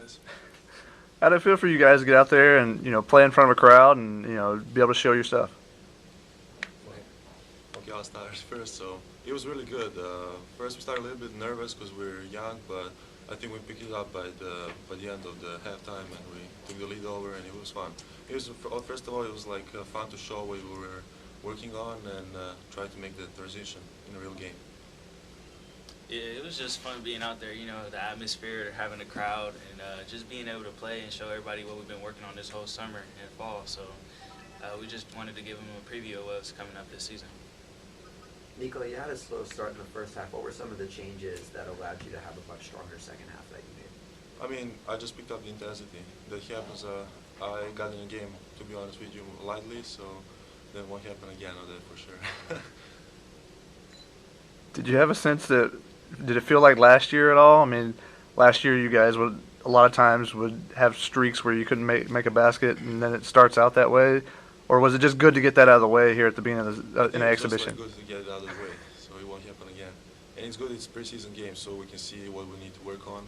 defense. How did it feel for you guys to get out there and play in front of a crowd and be able to show your stuff? Okay, I'll start first. So it was really good. First, we started a little bit nervous because we were young, but I think we picked it up by the end of the halftime, and we took the lead over, and it was fun. It was first of all, it was like fun to show what we were working on and try to make the transition in a real game. Yeah, it was just fun being out there, the atmosphere, having a crowd, and just being able to play and show everybody what we've been working on this whole summer and fall. So we just wanted to give them a preview of what's coming up this season. Nikola, you had a slow start in the first half. What were some of the changes that allowed you to have a much stronger second half that you made? I mean, I just picked up the intensity. That happens. I got in the game, to be honest with you, lightly, so that won't happen again on that for sure. Did you have a sense did it feel like last year at all? I mean, last year you guys would a lot of times would have streaks where you couldn't make a basket, and then it starts out that way. Or was it just good to get that out of the way here at the beginning of in an exhibition? It's good to get it out of the way, so it won't happen again. And it's good it's preseason game, so we can see what we need to work on.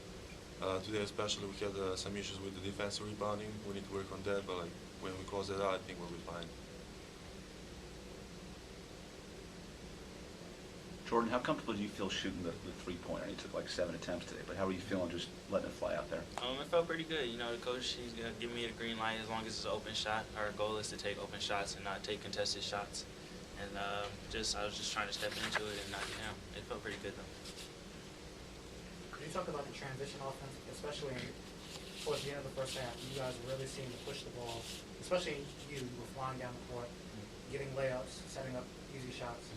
Today especially, we had some issues with the defensive rebounding. We need to work on that, but when we close that out, I think we'll be fine. Jordan, how comfortable do you feel shooting the three-pointer? You took like 7 attempts today, but how are you feeling just letting it fly out there? It felt pretty good. The coach, he's going to give me the green light as long as it's an open shot. Our goal is to take open shots and not take contested shots. And I was just trying to step into it and knock it down. It felt pretty good, though. Could you talk about the transition offense, especially towards the end of the first half? You guys really seemed to push the ball, especially you were flying down the court, getting layups, setting up easy shots.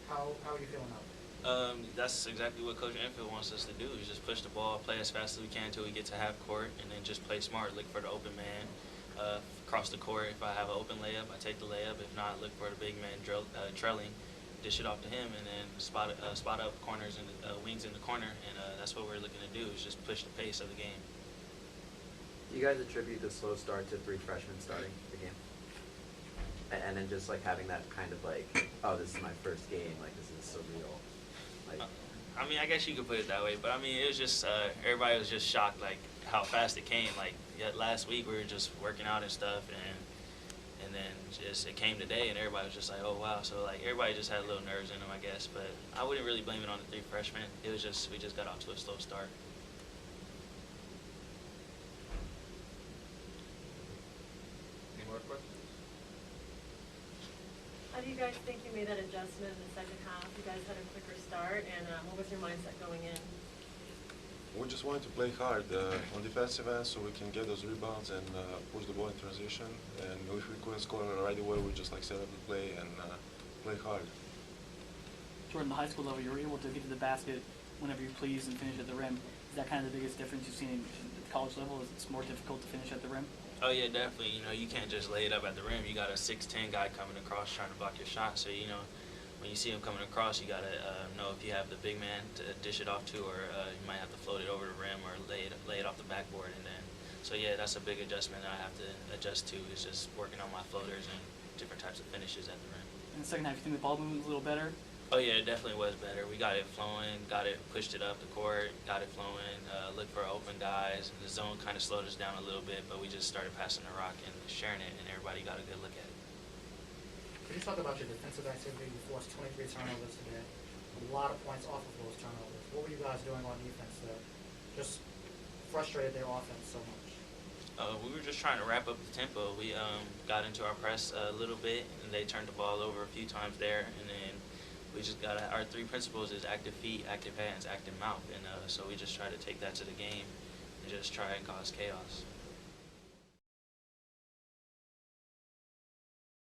How are you feeling now? That's exactly what Coach Enfield wants us to do, is just push the ball, play as fast as we can until we get to half court, and then just play smart, look for the open man, cross the court. If I have an open layup, I take the layup. If not, look for the big man trailing, dish it off to him, and then spot up corners and wings in the corner, and that's what we're looking to do, is just push the pace of the game. Do you guys attribute the slow start to 3 freshmen starting the game? And then just having that kind of oh, this is my first game, this is surreal. I mean, I guess you could put it that way, but I mean, it was just everybody was just shocked how fast it came. Last week we were just working out and stuff, and then just it came today, and everybody was just like, oh wow. So everybody just had a little nerves in them, I guess. But I wouldn't really blame it on the 3 freshmen. It was just we just got off to a slow start. Any more questions? How do you guys think you made that adjustment in the second half? You guys had a quicker start, and what was your mindset going in? We just wanted to play hard on defensive end so we can get those rebounds and push the ball in transition. And if we couldn't score right away, we just set up the play and play hard. Jordan, the high school level, you were able to get to the basket whenever you please and finish at the rim. Is that kind of the biggest difference you've seen at the college level? Is it's more difficult to finish at the rim? Oh yeah, definitely. You can't just lay it up at the rim. You got a 6'10" guy coming across trying to block your shot. So when you see him coming across, you gotta know if you have the big man to dish it off to, or you might have to float it over the rim or lay it off the backboard. And then, so yeah, that's a big adjustment that I have to adjust to. Is just working on my floaters and different types of finishes at the rim. In the second half, you think the ball movement was a little better? Oh yeah, it definitely was better. We got it flowing, pushed it up the court, got it flowing, looked for open guys. The zone kind of slowed us down a little bit, but we just started passing the rock and sharing it, and everybody got a good look at it. Could you talk about your defensive activity? You forced 23 turnovers today, a lot of points off of those turnovers. What were you guys doing on defense that just frustrated their offense so much? We were just trying to wrap up the tempo. We got into our press a little bit, and they turned the ball over a few times there, and then we just got our 3 principles is active feet, active hands, active mouth, and so we just try to take that to the game and just try and cause chaos.